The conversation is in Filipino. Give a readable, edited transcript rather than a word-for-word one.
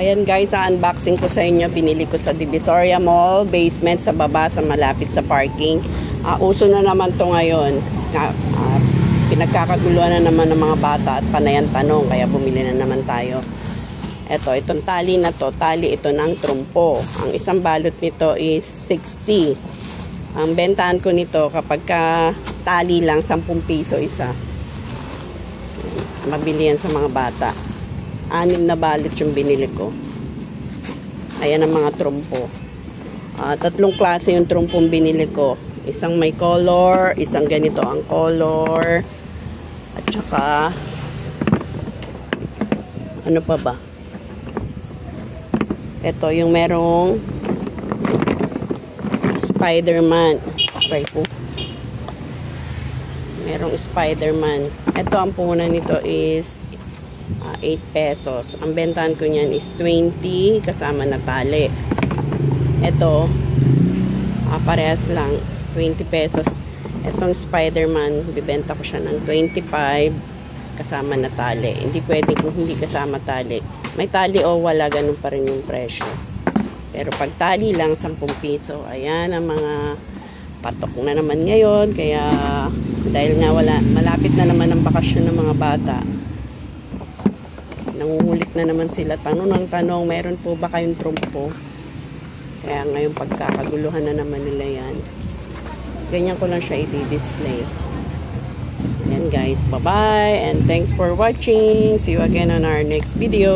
Ayan guys, unboxing ko sa inyo. Binili ko sa Divisoria Mall, basement sa baba, sa malapit sa parking. Uso na naman to ngayon. Pinagkakaguluhan na naman ng mga bata at panayan tanong, kaya bumili na naman tayo. Itong tali na to, tali ito ng trumpo. Ang isang balot nito is 60. Ang bentahan ko nito kapag tali lang, 10 piso isa. Mabili yan sa mga bata. 6 na balot yung binili ko. Ayan ang mga trumpo. 3 klase yung trumpong binili ko. Isang may color, isang ganito ang color. At saka ano pa ba? Ito yung merong Spider-Man. Try po. Merong Spider-Man. Ito ang puhunan nito is 8 pesos. Ang bentahan ko niyan is 20 kasama na tali. Ito parehas lang 20 pesos. Itong Spider-Man bibenta ko siya ng 25 kasama na tali. Hindi pwede kung hindi kasama tali. May tali o wala, ganun pa rin yung presyo. Pero pag tali lang 10 piso. Ayan ang mga patok na naman ngayon. Kaya dahil nga malapit na naman ang bakasyon ng mga bata, nangungulit na naman sila. Tanong ng tanong, meron po ba kayong trumpo? Kaya ngayon pagkakaguluhan na naman nila yan. Ganyan ko lang siya i-display. Ayan guys, bye bye and thanks for watching. See you again on our next video.